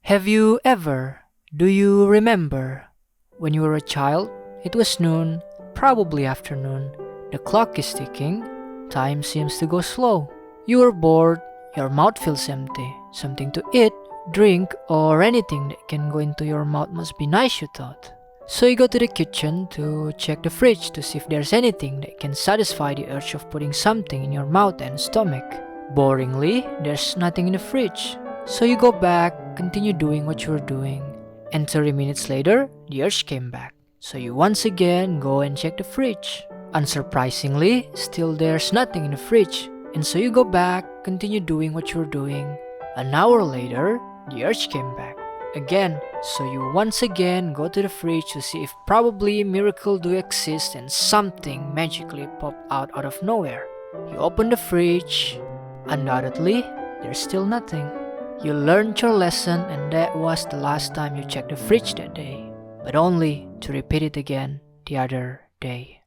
Have you ever, do you remember, when you were a child, it was noon, probably afternoon, the clock is ticking, time seems to go slow. You are bored, your mouth feels empty, something to eat, drink, or anything that can go into your mouth must be nice, you thought. So you go to the kitchen to check the fridge to see if there's anything that can satisfy the urge of putting something in your mouth and stomach. Boringly, there's nothing in the fridge. So you go back, continue doing what you were doing, and 30 minutes later, the urge came back. So you once again go and check the fridge. Unsurprisingly, still there's nothing in the fridge, and so you go back, continue doing what you were doing. An hour later, the urge came back again, so you once again go to the fridge to see if probably miracle do exist and something magically pop out of nowhere. You open the fridge, undoubtedly, there's still nothing. You learned your lesson and that was the last time you checked the fridge that day, but only to repeat it again the other day.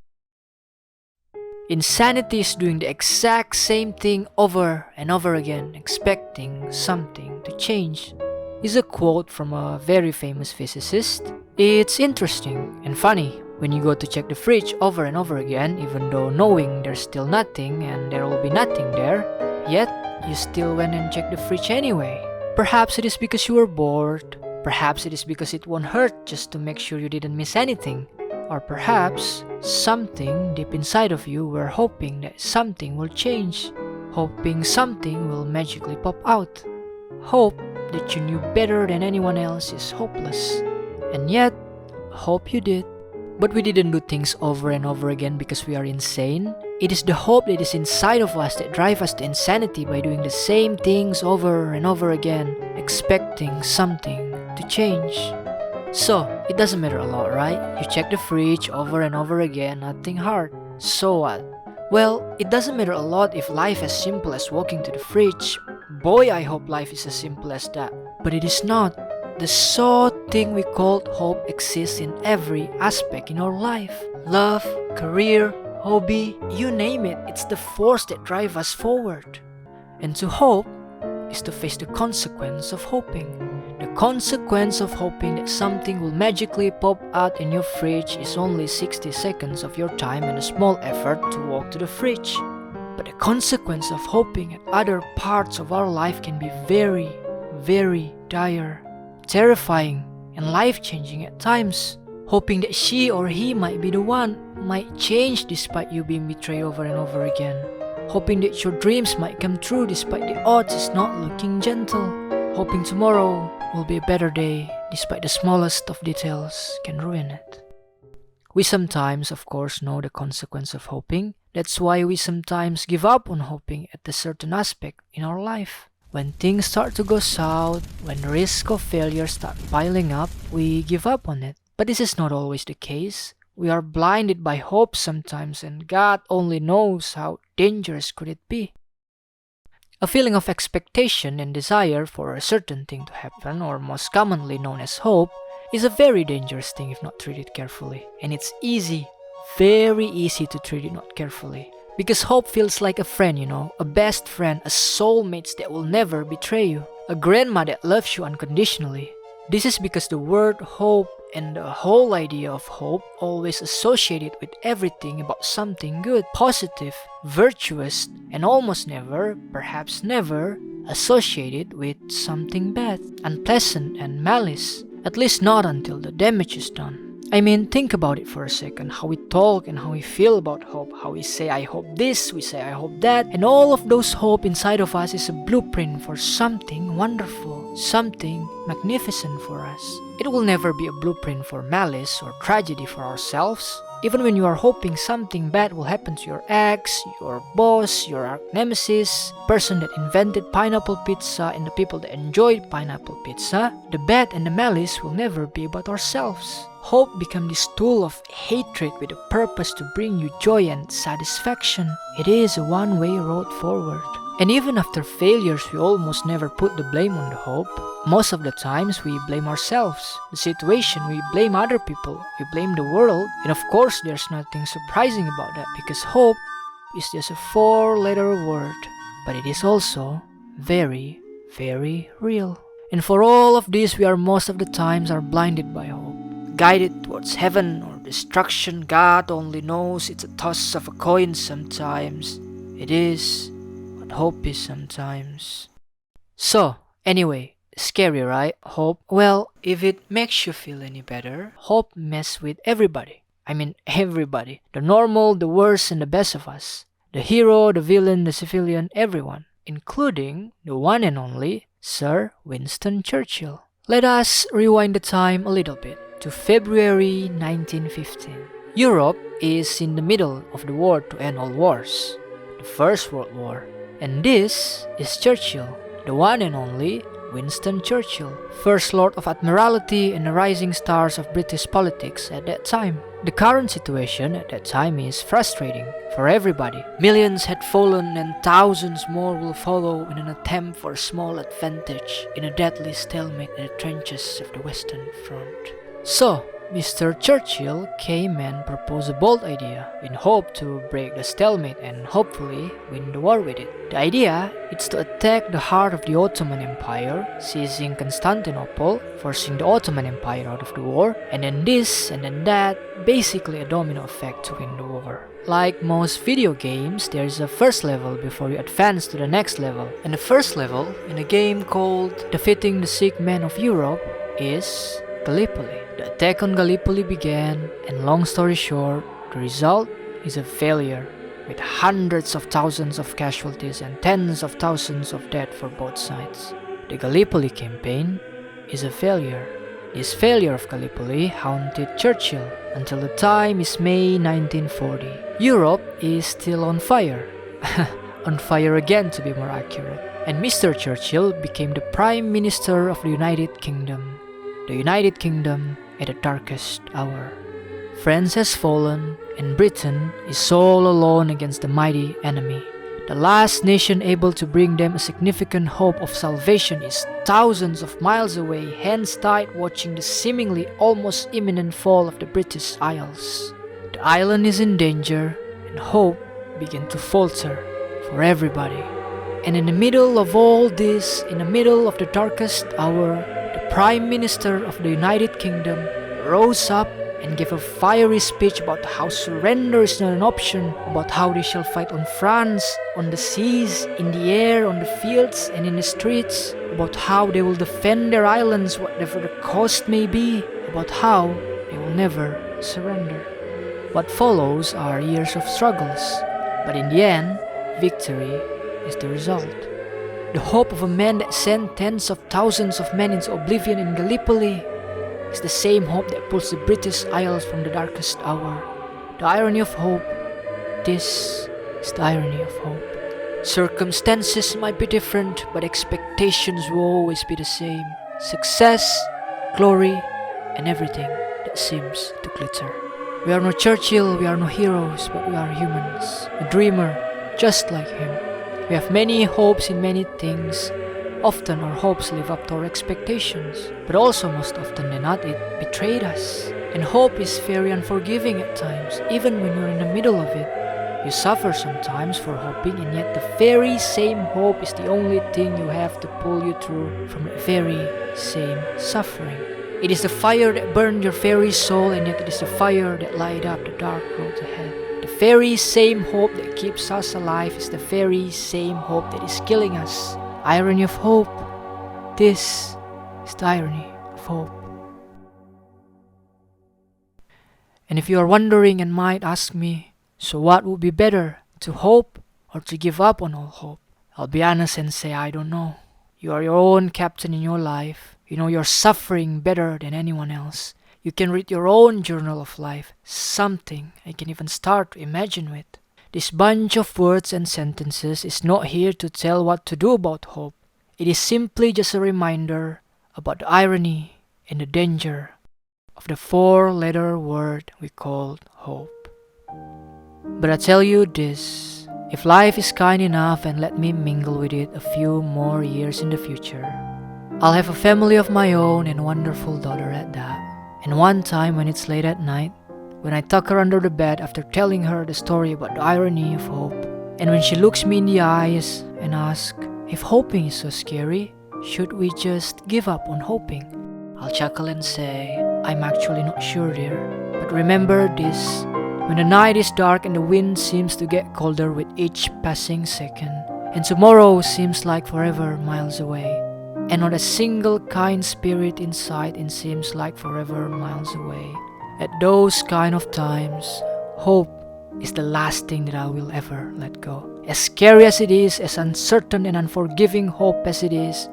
Insanity is doing the exact same thing over and over again, expecting something to change. Is a quote from a very famous physicist. It's interesting and funny when you go to check the fridge over and over again, even though knowing there's still nothing and there will be nothing there, yet you still went and checked the fridge anyway. Perhaps it is because you were bored, perhaps it is because it won't hurt just to make sure you didn't miss anything, or perhaps something deep inside of you were hoping that something will change, hoping something will magically pop out. Hope that you knew better than anyone else is hopeless, and yet, hope you did. But we didn't do things over and over again because we are insane. It is the hope that is inside of us that drives us to insanity by doing the same things over and over again, expecting something to change. So, it doesn't matter a lot, right? You check the fridge over and over again, nothing hard. So what? Well, it doesn't matter a lot if life as simple as walking to the fridge. Boy, I hope life is as simple as that. But it is not. The so thing we called hope exists in every aspect in our life. Love, career, hobby, you name it. It's the force that drives us forward. And to hope is to face the consequence of hoping. The consequence of hoping that something will magically pop out in your fridge is only 60 seconds of your time and a small effort to walk to the fridge. But the consequence of hoping at other parts of our life can be very, very dire, terrifying, and life-changing at times. Hoping that she or he might be the one might change despite you being betrayed over and over again. Hoping that your dreams might come true despite the odds is not looking gentle. Hoping tomorrow will be a better day despite the smallest of details can ruin it. We sometimes, of course, know the consequence of hoping. That's why we sometimes give up on hoping at a certain aspect in our life. When things start to go south, when the risk of failure start piling up, we give up on it. But this is not always the case. We are blinded by hope sometimes, and God only knows how dangerous could it be. A feeling of expectation and desire for a certain thing to happen, or most commonly known as hope, is a very dangerous thing if not treated carefully. And it's easy, very easy to treat it not carefully. Because hope feels like a friend, a best friend, a soulmate that will never betray you, a grandma that loves you unconditionally. This is because the word hope and the whole idea of hope always associated with everything about something good, positive, virtuous, and almost never, perhaps never, associated with something bad, unpleasant, and malice. At least not until the damage is done. I mean, think about it for a second, how we talk and how we feel about hope, how we say I hope this, we say I hope that, and all of those hope inside of us is a blueprint for something wonderful, something magnificent for us. It will never be a blueprint for malice or tragedy for ourselves. Even when you are hoping something bad will happen to your ex, your boss, your arch nemesis, person that invented pineapple pizza and the people that enjoyed pineapple pizza, the bad and the malice will never be about ourselves. Hope becomes this tool of hatred with a purpose to bring you joy and satisfaction. It is a one-way road forward. And even after failures, we almost never put the blame on the hope. Most of the times, we blame ourselves, the situation, we blame other people, we blame the world. And of course, there's nothing surprising about that because hope is just a 4-letter word. But it is also very, very real. And for all of this, we are most of the times are blinded by hope, guided towards heaven or destruction. God only knows. It's a toss of a coin sometimes. It is what hope is sometimes. So, anyway, scary, right? Hope. Well, if it makes you feel any better, hope mess with everybody. I mean, everybody. The normal, the worst, and the best of us. The hero, the villain, the civilian, everyone. Including the one and only Sir Winston Churchill. Let us rewind the time a little bit to February 1915. Europe is in the middle of the war to end all wars, the First World War. And this is Churchill, the one and only Winston Churchill, First Lord of Admiralty and the rising stars of British politics at that time. The current situation at that time is frustrating for everybody. Millions had fallen and thousands more will follow in an attempt for a small advantage in a deadly stalemate in the trenches of the Western Front. So, Mr. Churchill came and proposed a bold idea in hope to break the stalemate and hopefully win the war with it. The idea is to attack the heart of the Ottoman Empire, seizing Constantinople, forcing the Ottoman Empire out of the war, and then this and then that, basically a domino effect to win the war. Like most video games, there is a first level before you advance to the next level. And the first level in a game called Defeating the Sick Men of Europe is Gallipoli. The attack on Gallipoli began, and long story short, the result is a failure, with hundreds of thousands of casualties and tens of thousands of dead for both sides. The Gallipoli campaign is a failure. This failure of Gallipoli haunted Churchill until the time is May 1940. Europe is still on fire. On fire again, to be more accurate. And Mr. Churchill became the Prime Minister of the United Kingdom. The United Kingdom at the darkest hour. France has fallen, and Britain is all alone against the mighty enemy. The last nation able to bring them a significant hope of salvation is thousands of miles away, hands tied, watching the seemingly almost imminent fall of the British Isles. The island is in danger, and hope began to falter for everybody. And in the middle of all this, in the middle of the darkest hour, the Prime Minister of the United Kingdom rose up and gave a fiery speech about how surrender is not an option, about how they shall fight on France, on the seas, in the air, on the fields, and in the streets, about how they will defend their islands whatever the cost may be, about how they will never surrender. What follows are years of struggles, but in the end, victory is the result. The hope of a man that sent tens of thousands of men into oblivion in Gallipoli is the same hope that pulls the British Isles from the darkest hour. The irony of hope. This is the irony of hope. Circumstances might be different, but expectations will always be the same. Success, glory, and everything that seems to glitter. We are no Churchill, we are no heroes, but we are humans. A dreamer, just like him. We have many hopes in many things. Often our hopes live up to our expectations, but also most often than not, it betrayed us. And hope is very unforgiving at times, even when you're in the middle of it. You suffer sometimes for hoping, and yet the very same hope is the only thing you have to pull you through from the very same suffering. It is the fire that burned your very soul, and yet it is the fire that light up the dark road ahead. The very same hope that keeps us alive is the very same hope that is killing us. Irony of hope. This is the irony of hope. And if you are wondering and might ask me, so what would be better, to hope or to give up on all hope? I'll be honest and say I don't know. You are your own captain in your life. You know your suffering better than anyone else. You can read your own journal of life, something I can even start to imagine with. This bunch of words and sentences is not here to tell what to do about hope. It is simply just a reminder about the irony and the danger of the four-letter word we call hope. But I tell you this, if life is kind enough and let me mingle with it a few more years in the future, I'll have a family of my own and a wonderful daughter at that. And one time when it's late at night, when I tuck her under the bed after telling her the story about the irony of hope, and when she looks me in the eyes and asks, if hoping is so scary, Should we just give up on hoping? I'll chuckle and say, I'm actually not sure, dear. But remember this, when the night is dark and the wind seems to get colder with each passing second, and tomorrow seems like forever miles away, and not a single kind spirit in sight and seems like forever miles away, at those kind of times, hope is the last thing that I will ever let go. As scary as it is, as uncertain and unforgiving hope as it is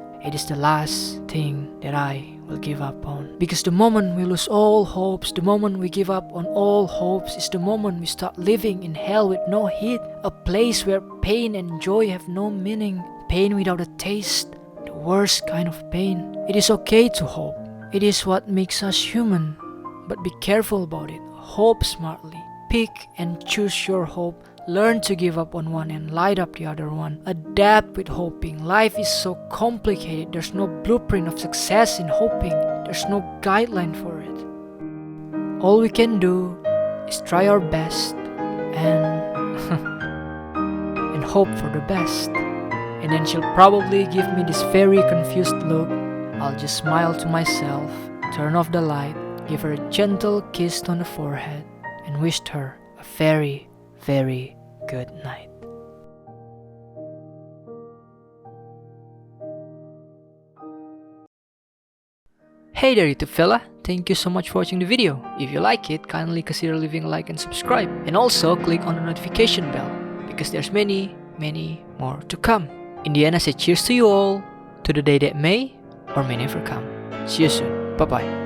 the last thing that I will give up on. Because the moment we lose all hopes, the moment we give up on all hopes, is the moment we start living in hell with no heat, a place where pain and joy have no meaning, pain without a taste, the worst kind of pain. It is okay to hope. It is what makes us human. But be careful about it. Hope smartly. Pick and choose your hope. Learn to give up on one and light up the other one. Adapt with hoping. Life is so complicated. There's no blueprint of success in hoping. There's no guideline for it. All we can do is try our best and and hope for the best. And then she'll probably give me this very confused look. I'll just smile to myself, turn off the light, give her a gentle kiss on the forehead, and wished her a very, very good night. Hey there, YouTube fella. Thank you so much for watching the video. If you like it, kindly consider leaving a like and subscribe. And also click on the notification bell, because there's many, many more to come. In the end, I say cheers to you all, to the day that may or may never come. See you soon. Bye-bye.